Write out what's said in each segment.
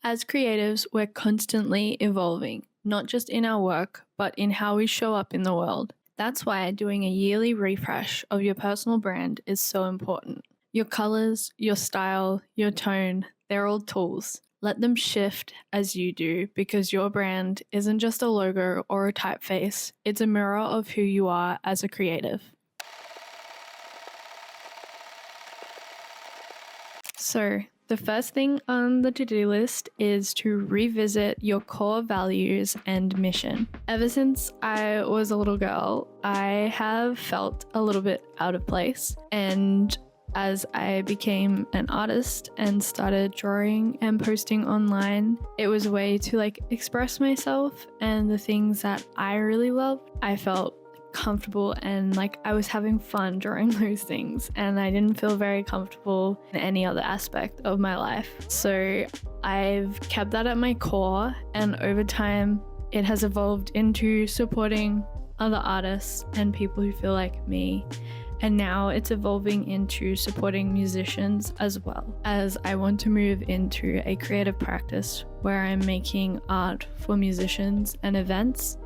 As creatives, we're constantly evolving, not just in our work, but in how we show up in the world. That's why doing a yearly refresh of your personal brand is so important. Your colors, your style, your tone, they're all tools. Let them shift as you do, because your brand isn't just a logo or a typeface, it's a mirror of who you are as a creative. So, the first thing on the to-do list is to revisit your core values and mission. Ever since I was a little girl, I have felt a little bit out of place, and as I became an artist and started drawing and posting online, it was a way to express myself and the things that I really loved. I felt comfortable and I was having fun drawing those things, and I didn't feel very comfortable in any other aspect of my life. So I've kept that at my core, and over time it has evolved into supporting other artists and people who feel like me. And now it's evolving into supporting musicians as well, as I want to move into a creative practice where I'm making art for musicians and events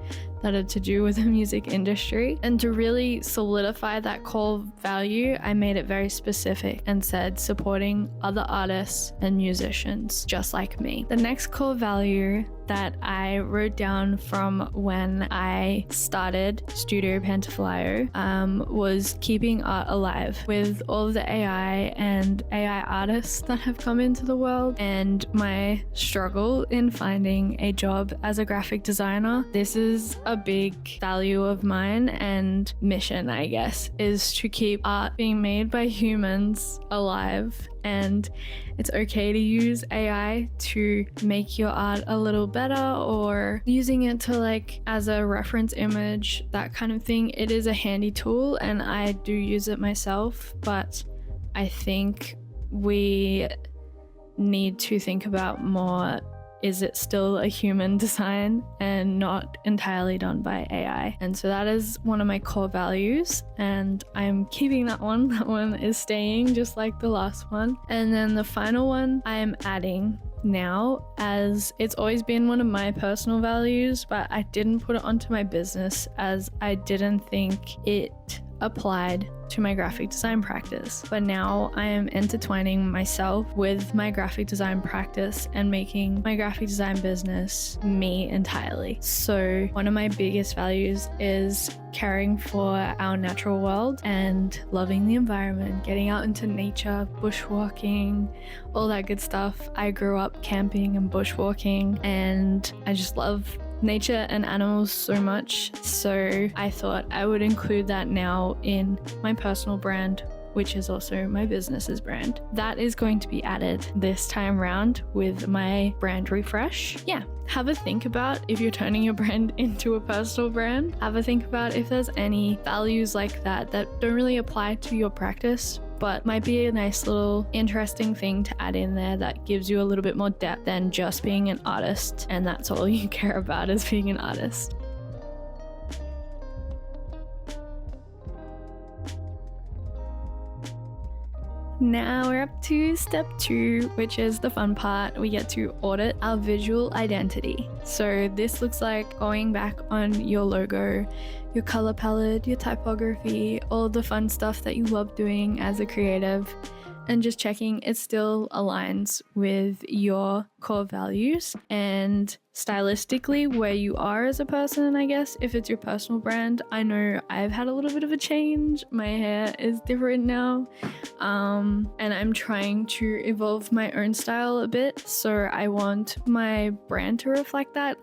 that are to do with the music industry. And to really solidify that core value, I made it very specific and said supporting other artists and musicians just like me. The next core value that I wrote down from when I started Studio Pantaflyo was keeping art alive. With all of the AI and AI artists that have come into the world, and my struggle in finding a job as a graphic designer, this is a big value of mine and mission, I guess, is to keep art being made by humans alive. And it's okay to use AI to make your art a little better, or using it to as a reference image, that kind of thing. It is a handy tool and I do use it myself, but I think we need to think about more, is it still a human design and not entirely done by AI? And so that is one of my core values, and I'm keeping that one. That one is staying just like the last one. And then the final one I'm adding now, as it's always been one of my personal values, but I didn't put it onto my business as I didn't think it applied to my graphic design practice. But now I am intertwining myself with my graphic design practice and making my graphic design business me entirely. So one of my biggest values is caring for our natural world and loving the environment, getting out into nature, bushwalking, all that good stuff. I grew up camping and bushwalking, and I just love nature and animals so much, so I thought I would include that now in my personal brand, which is also my business's brand. That is going to be added this time round with my brand refresh. Yeah, have a think about if you're turning your brand into a personal brand. Have a think about if there's any values like that that don't really apply to your practice, but might be a nice little interesting thing to add in there that gives you a little bit more depth than just being an artist, and that's all you care about is being an artist. Now we're up to step 2, which is the fun part. We get to audit our visual identity. So this looks like going back on your logo, your color palette, your typography, all the fun stuff that you love doing as a creative, and just checking it still aligns with your core values and stylistically where you are as a person, I guess, if it's your personal brand. I know I've had a little bit of a change. My hair is different now, and I'm trying to evolve my own style a bit, so I want my brand to reflect that.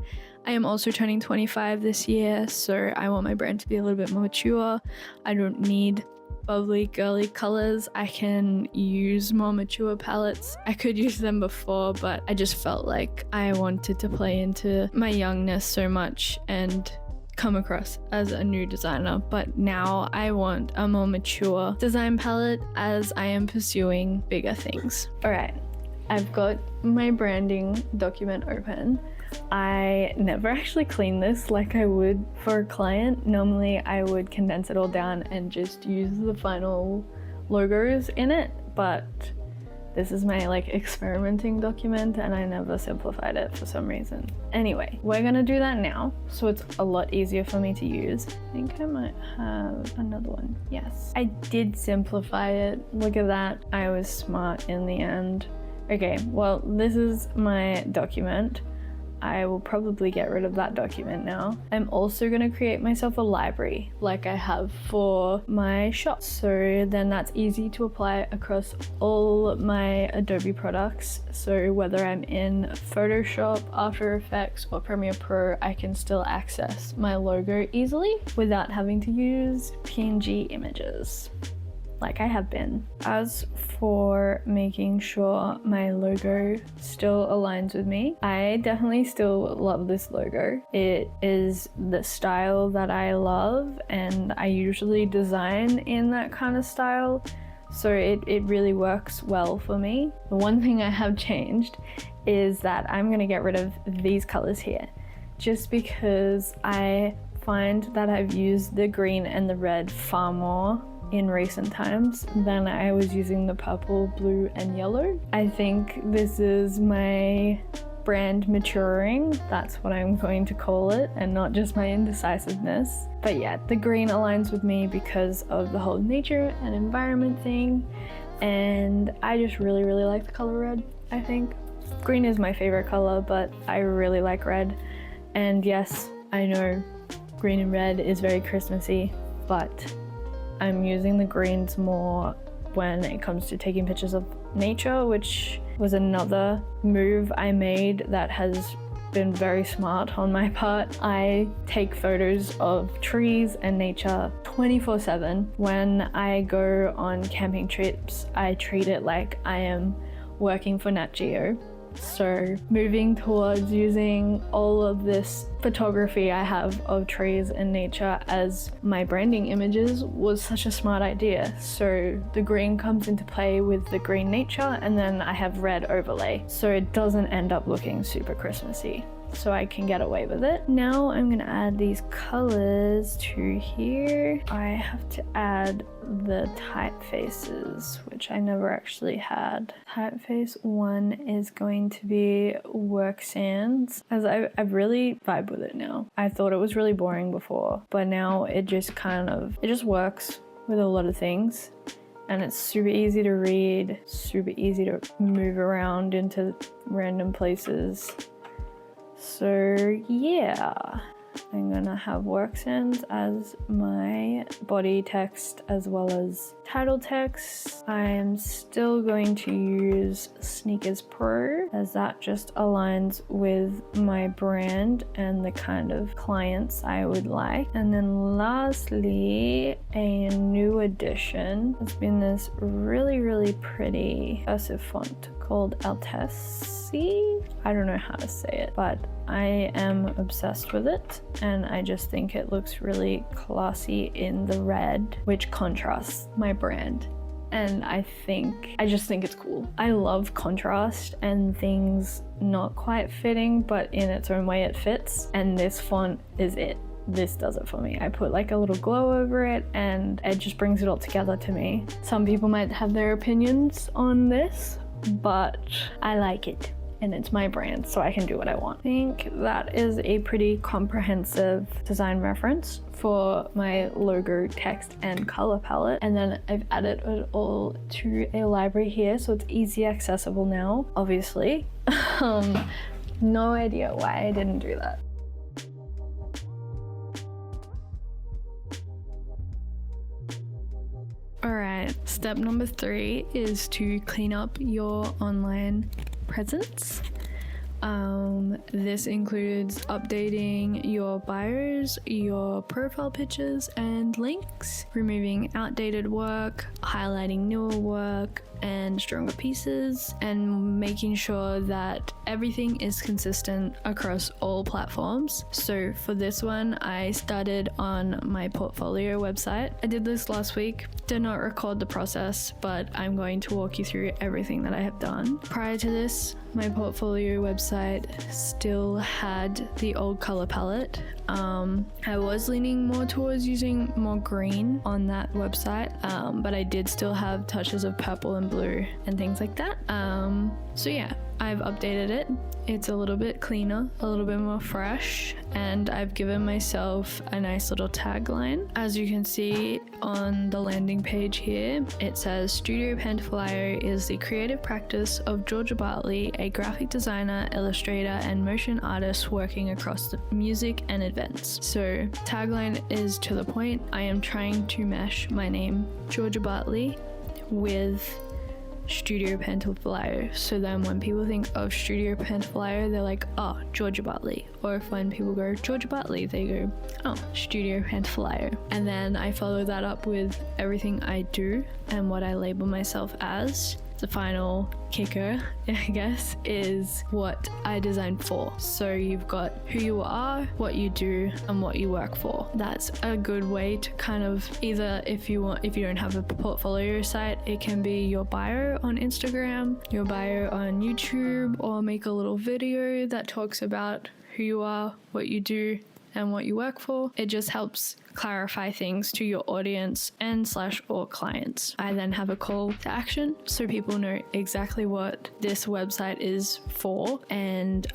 I am also turning 25 this year, so I want my brand to be a little bit more mature. I don't need bubbly girly colors. I can use more mature palettes. I could use them before, but I just felt like I wanted to play into my youngness so much and come across as a new designer. But now I want a more mature design palette as I am pursuing bigger things. All right, I've got my branding document open. I never actually clean this like I would for a client. Normally I would condense it all down and just use the final logos in it, but This is my like experimenting document and I never simplified it for some reason. Anyway, we're gonna do that now, so it's a lot easier for me to use. I think I might have another one. Yes, I did simplify it. Look at that. I was smart in the end. Okay, well, this is my document. I will probably get rid of that document now. I'm also going to create myself a library like I have for my shop. So then that's easy to apply across all my Adobe products. So whether I'm in Photoshop, After Effects, or Premiere Pro, I can still access my logo easily without having to use PNG images like I have been. As for making sure my logo still aligns with me, I definitely still love this logo. It is the style that I love and I usually design in that kind of style, so it really works well for me. The one thing I have changed is that I'm gonna get rid of these colors here, just because I find that I've used the green and the red far more in recent times than I was using the purple, blue, and yellow. I think this is my brand maturing. That's what I'm going to call it, and not just my indecisiveness. But yeah, the green aligns with me because of the whole nature and environment thing, and I just really like the color red. I think green is my favorite color, but I really like red. And yes, I know green and red is very Christmassy, but I'm using the greens more when it comes to taking pictures of nature, which was another move I made that has been very smart on my part. I take photos of trees and nature 24/7. When I go on camping trips, I treat it like I am working for Nat Geo. So moving towards using all of this photography I have of trees and nature as my branding images was such a smart idea. So the green comes into play with the green nature, and then I have red overlay, so it doesn't end up looking super Christmassy. So I can get away with it. Now I'm gonna add these colors to here. I have to add the typefaces, which I never actually had. Typeface 1 is going to be Work Sans, as I've really vibed with it now. I thought it was really boring before, but now it just works with a lot of things. And it's super easy to read, super easy to move around into random places. So yeah, I'm gonna have Work Sans as my body text as well as title text. I'm still going to use Sneakers Pro, as that just aligns with my brand and the kind of clients I would like. And then lastly, a new addition has been this really pretty cursive font called Altessi. I don't know how to say it, but I am obsessed with it, and I just think it looks really classy in the red, which contrasts my brand. And I just think it's cool. I love contrast and things not quite fitting, but in its own way it fits, and this font is it. This does it for me. I put like a little glow over it and it just brings it all together to me. Some people might have their opinions on this, but I like it. And it's my brand, so I can do what I want. I think that is a pretty comprehensive design reference for my logo, text, and color palette. And then I've added it all to a library here, so it's easy accessible now, obviously. No idea why I didn't do that. Alright, step number 3 is to clean up your online presence. This includes updating your bios, your profile pictures and links, removing outdated work, highlighting newer work and stronger pieces, and making sure that everything is consistent across all platforms. So for this one, I started on my portfolio website. I did this last week, did not record the process, but I'm going to walk you through everything that I have done. Prior to this, my portfolio website still had the old color palette. I was leaning more towards using more green on that website, but I did still have touches of purple and and blue and things like that. So yeah, I've updated it. It's a little bit cleaner, a little bit more fresh, and I've given myself a nice little tagline. As you can see on the landing page here, it says Studio Pentaflyer is the creative practice of Georgia Bartley, a graphic designer, illustrator, and motion artist working across the music and events. So tagline is to the point. I am trying to mesh my name, Georgia Bartley, with Studio Pentaflyer, so then when people think of Studio Pentaflyer, they're like, oh, Georgia Bartley. Or if when people go Georgia Bartley, they go, oh, Studio Pentaflyer. And then I follow that up with everything I do and what I label myself as. The final kicker, I guess, is what I designed for. So you've got who you are, what you do, and what you work for. That's a good way to kind of either, if you don't have a portfolio site, it can be your bio on Instagram, your bio on YouTube, or make a little video that talks about who you are, what you do, and what you work for. It just helps clarify things to your audience and / or clients. I then have a call to action so people know exactly what this website is for, and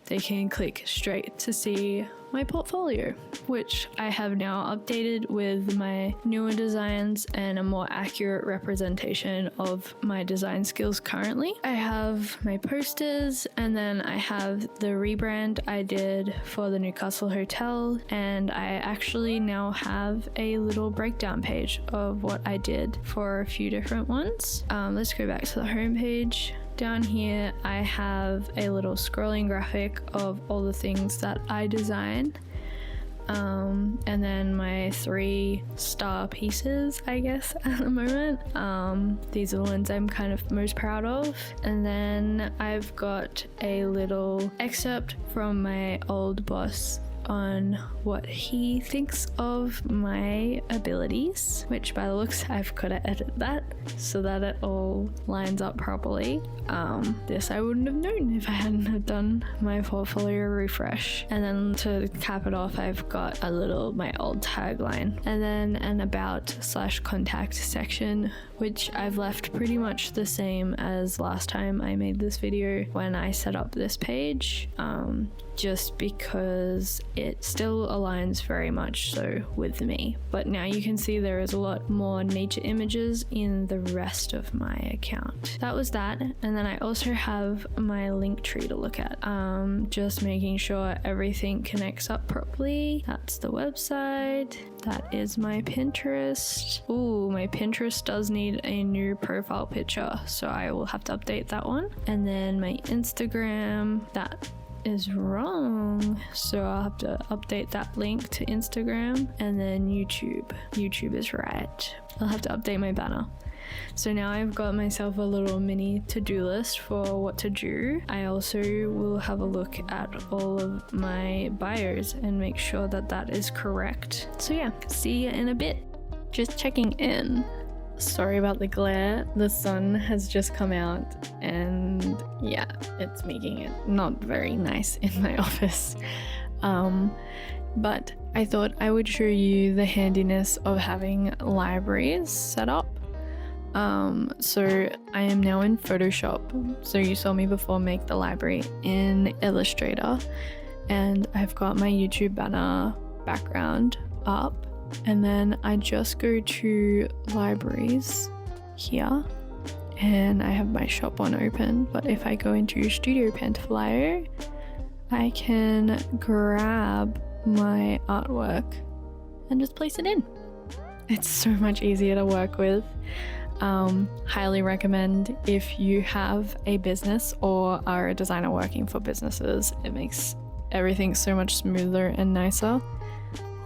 they can click straight to see my portfolio, which I have now updated with my newer designs and a more accurate representation of my design skills currently. I have my posters, and then I have the rebrand I did for the Newcastle Hotel, and I actually now have a little breakdown page of what I did for a few different ones. Let's go back to the homepage. Down here, I have a little scrolling graphic of all the things that I design. And then my 3-star pieces, I guess, at the moment. These are the ones I'm kind of most proud of. And then I've got a little excerpt from my old boss on what he thinks of my abilities, which by the looks I've got to edit that so that it all lines up properly. This I wouldn't have known if I hadn't have done my portfolio refresh. And then to cap it off, I've got my old tagline, and then an about / contact section, which I've left pretty much the same as last time I made this video when I set up this page, just because it still aligns very much so with me. But now you can see there is a lot more nature images in the rest of my account. That was that, and then I also have my link tree to look at. Just making sure everything connects up properly. That's the website. That is my Pinterest. Ooh, my Pinterest does need a new profile picture, so I will have to update that one. And then my Instagram, that is wrong, so I'll have to update that link to Instagram. And then YouTube is right. I'll have to update my banner. So now I've got myself a little mini to-do list for what to do. I also will have a look at all of my bios and make sure that that is correct. So yeah, see you in a bit. Just checking in. Sorry about the glare. The sun has just come out, and yeah, it's making it not very nice in my office. But I thought I would show you the handiness of having libraries set up. So I am now in Photoshop. So you saw me before make the library in Illustrator, and I've got my YouTube banner background up. And then I just go to libraries here, and I have my shop one open. But if I go into Studio Pentaflyer, I can grab my artwork and just place it in. It's so much easier to work with. Highly recommend if you have a business or are a designer working for businesses. It makes everything so much smoother and nicer.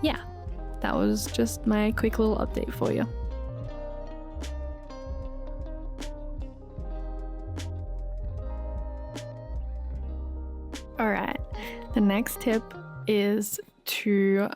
Yeah. That was just my quick little update for you. Alright, the next tip is to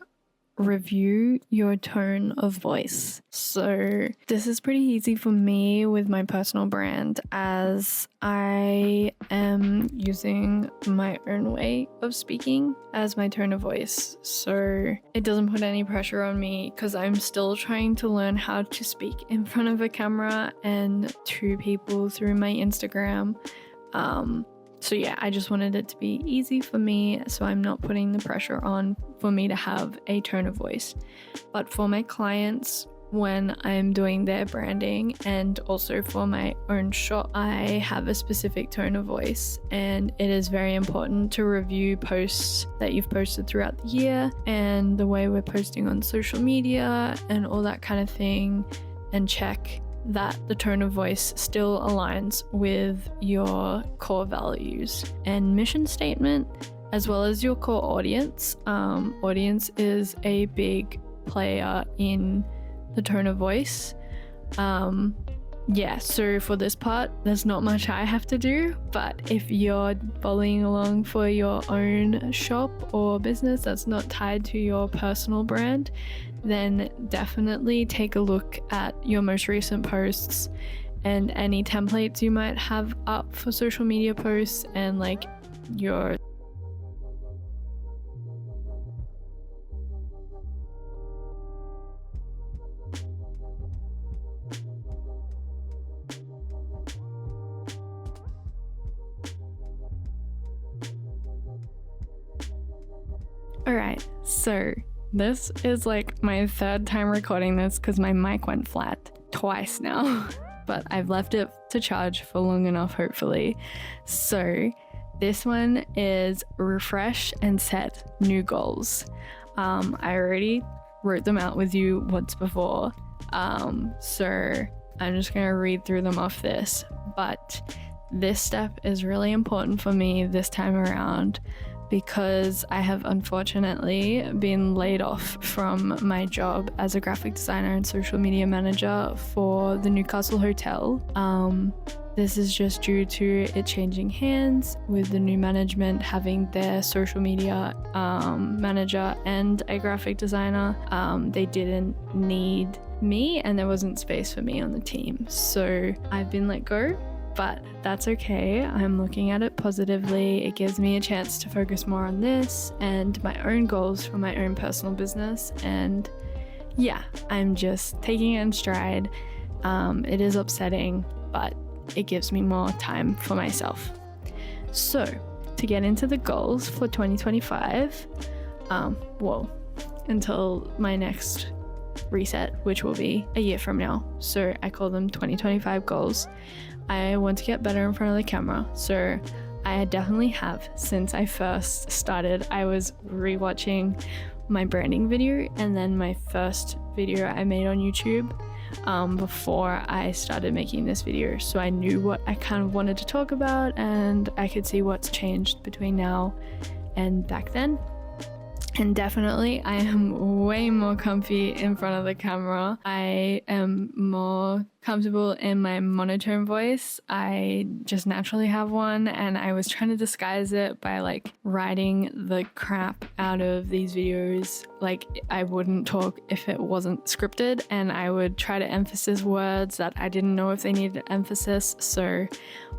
review your tone of voice. So this is pretty easy for me with my personal brand, as I am using my own way of speaking as my tone of voice. So it doesn't put any pressure on me, because I'm still trying to learn how to speak in front of a camera and to people through my Instagram. So yeah, I just wanted it to be easy for me, so I'm not putting the pressure on for me to have a tone of voice. But for my clients, when I'm doing their branding and also for my own shop, I have a specific tone of voice, and it is very important to review posts that you've posted throughout the year and the way we're posting on social media and all that kind of thing, and check that the tone of voice still aligns with your core values and mission statement, as well as your core audience. Audience is a big player in the tone of voice. So for this part, there's not much I have to do, but if you're following along for your own shop or business that's not tied to your personal brand, then definitely take a look at your most recent posts and any templates you might have up for social media posts, and like your Alright, so this is like my third time recording this because my mic went flat twice now, but I've left it to charge for long enough, hopefully. So this one is refresh and set new goals. I already wrote them out with you once before, so I'm just going to read through them off this, but this step is really important for me this time around, because I have unfortunately been laid off from my job as a graphic designer and social media manager for the Newcastle Hotel. This is just due to it changing hands with the new management having their social media manager and a graphic designer. They didn't need me and there wasn't space for me on the team. So I've been let go. But that's okay. I'm looking at it positively. It gives me a chance to focus more on this and my own goals for my own personal business. And yeah, I'm just taking it in stride. It is upsetting, but it gives me more time for myself. So to get into the goals for 2025, until my next reset, which will be a year from now. So I call them 2025 goals. I want to get better in front of the camera. So I definitely have since I first started. I was rewatching my branding video and then my first video I made on YouTube before I started making this video. So I knew what I kind of wanted to talk about and I could see what's changed between now and back then. And definitely I am way more comfy in front of the camera. I am more comfortable in my monotone voice. I just naturally have one, and I was trying to disguise it by like writing the crap out of these videos. Like I wouldn't talk if it wasn't scripted, and I would try to emphasize words that I didn't know if they needed emphasis. So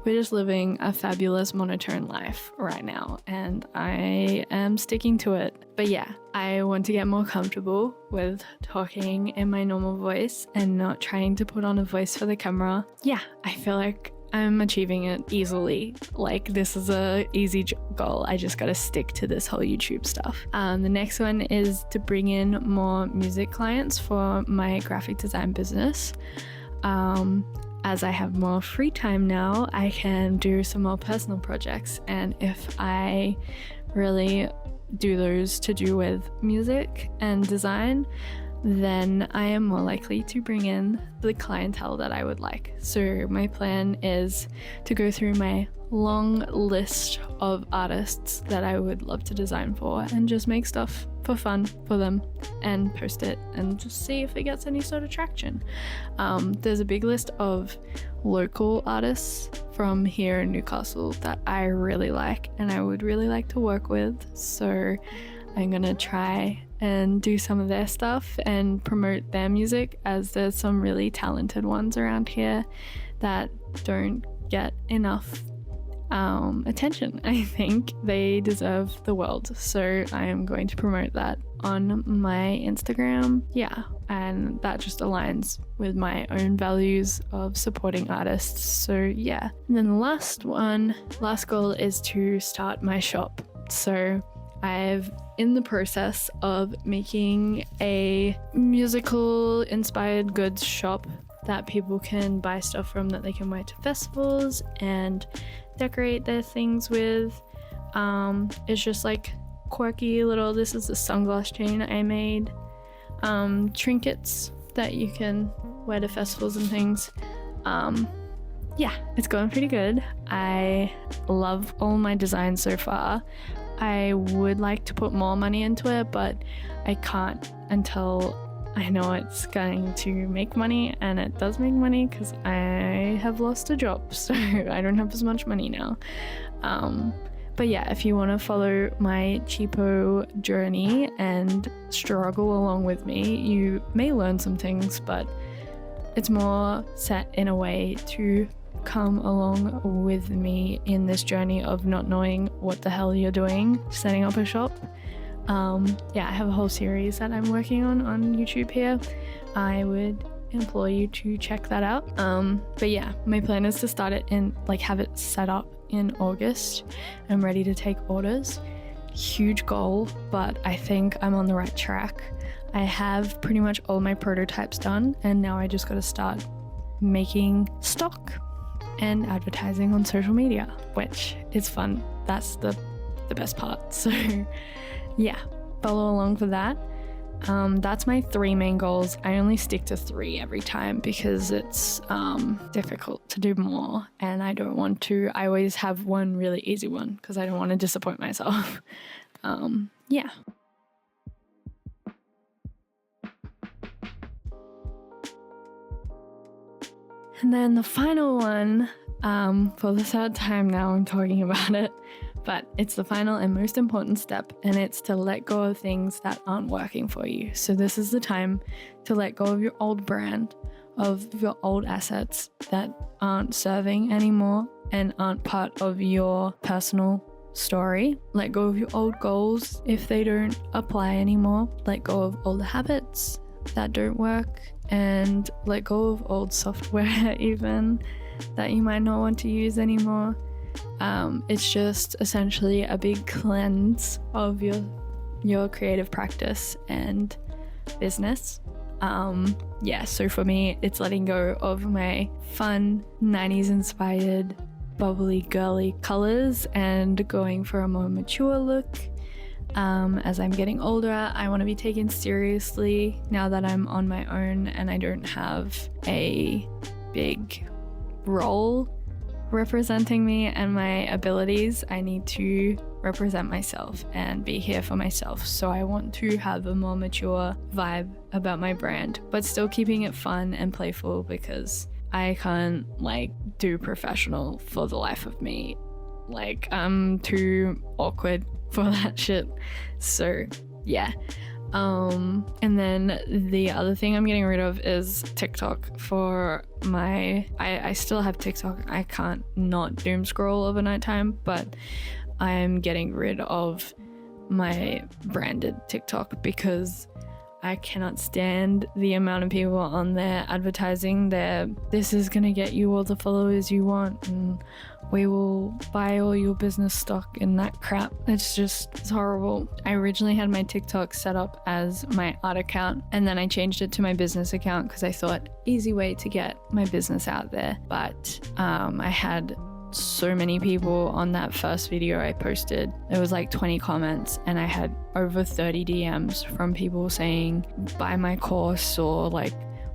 we're just living a fabulous monotone life right now, and I am sticking to it. But yeah, I want to get more comfortable with talking in my normal voice and not trying to put on a voice for the camera. Yeah, I feel like I'm achieving it easily. Like this is a easy goal. I just gotta stick to this whole YouTube stuff. The next one is to bring in more music clients for my graphic design business. As I have more free time now, I can do some more personal projects, and if I really do those to do with music and design, then I am more likely to bring in the clientele that I would like. So my plan is to go through my long list of artists that I would love to design for and just make stuff for fun for them and post it and just see if it gets any sort of traction. There's a big list of local artists from here in Newcastle that I really like and I would really like to work with. So I'm gonna try and do some of their stuff and promote their music, as there's some really talented ones around here that don't get enough attention. I think they deserve the world, so I am going to promote that on my Instagram. Yeah, and that just aligns with my own values of supporting artists. So yeah, and then the last goal is to start my shop. So I've in the process of making a musical inspired goods shop that people can buy stuff from, that they can wear to festivals and decorate their things with. It's just like quirky little, this is a sunglass chain I made, trinkets that you can wear to festivals and things. Yeah, it's going pretty good. I love all my designs so far. I would like to put more money into it, but I can't until I know it's going to make money, and it does make money because I have lost a job, so I don't have as much money now. But yeah, if you want to follow my cheapo journey and struggle along with me, you may learn some things, but it's more set in a way to come along with me in this journey of not knowing what the hell you're doing setting up a shop. Yeah, I have a whole series that I'm working on YouTube here. I would implore you to check that out. But yeah, my plan is to start it in, like, have it set up in August. I'm ready to take orders. Huge goal, but I think I'm on the right track. I have pretty much all my prototypes done, and now I just got to start making stock and advertising on social media, which is fun. That's the best part. So yeah, follow along for that. That's my 3 main goals. I only stick to 3 every time because it's difficult to do more, and I don't want to. I always have one really easy one because I don't want to disappoint myself. Yeah. And then the final one, for the 3rd time now I'm talking about it, but it's the final and most important step, and it's to let go of things that aren't working for you. So this is the time to let go of your old brand, of your old assets that aren't serving anymore and aren't part of your personal story. Let go of your old goals if they don't apply anymore. Let go of old habits that don't work, and let go of old software even that you might not want to use anymore. It's just essentially a big cleanse of your creative practice and business. Yeah, so for me, it's letting go of my fun 90s inspired bubbly girly colors and going for a more mature look. As I'm getting older, I want to be taken seriously now that I'm on my own and I don't have a big role representing me and my abilities. I need to represent myself and be here for myself. So I want to have a more mature vibe about my brand, but still keeping it fun and playful, because I can't do professional for the life of me. I'm too awkward for that shit. So yeah. And then the other thing I'm getting rid of is TikTok. For my I still have TikTok. I can't not doom scroll overnight time, but I'm getting rid of my branded TikTok because I cannot stand the amount of people on there advertising this is gonna get you all the followers you want, and we will buy all your business stock and that crap. It's horrible. I originally had my TikTok set up as my art account, and then I changed it to my business account because I thought easy way to get my business out there. But I had so many people on that first video I posted. There was 20 comments, and I had over 30 DMs from people saying, buy my course, or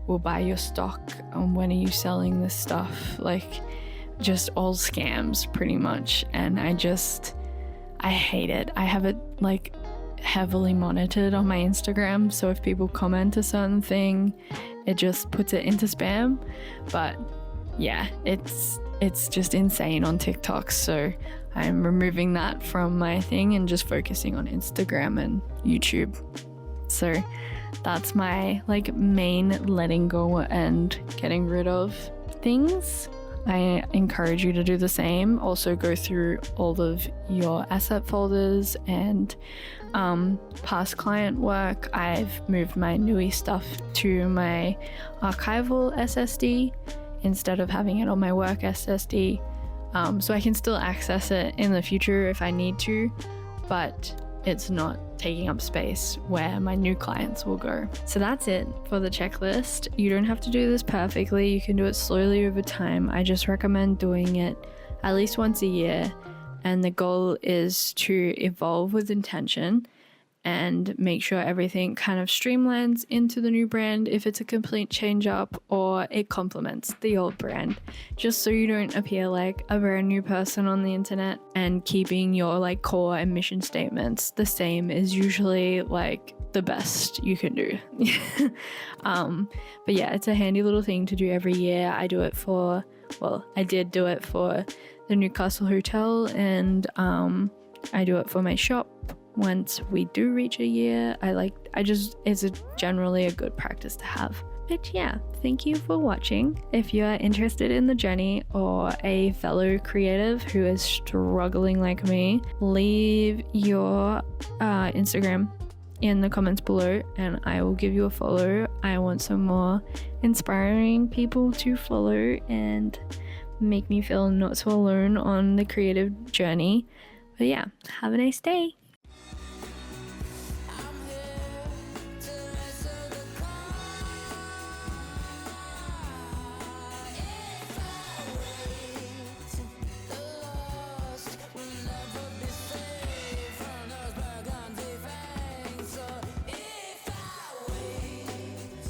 we'll buy your stock, when are you selling this stuff? Just all scams pretty much. And I hate it. I have it heavily monitored on my Instagram, so if people comment a certain thing, it just puts it into spam. But yeah, it's just insane on TikTok, so I'm removing that from my thing and just focusing on Instagram and YouTube. So that's my like main letting go and getting rid of things. I encourage you to do the same. Also go through all of your asset folders and past client work. I've moved my Nui stuff to my archival SSD instead of having it on my work SSD. So I can still access it in the future if I need to, but it's not taking up space where my new clients will go. So that's it for the checklist. You don't have to do this perfectly. You can do it slowly over time. I just recommend doing it at least once a year. And the goal is to evolve with intention and make sure everything kind of streamlines into the new brand if it's a complete change up, or it complements the old brand, just so you don't appear like a brand new person on the internet. And keeping your like core and mission statements the same is usually like the best you can do. But yeah, it's a handy little thing to do every year. I did do it for the Newcastle Hotel, and I do it for my shop once we do reach a year. It's generally a good practice to have. But yeah, thank you for watching. If you're interested in the journey or a fellow creative who is struggling like me, leave your Instagram in the comments below and I will give you a follow. I want some more inspiring people to follow and make me feel not so alone on the creative journey. But yeah, have a nice day.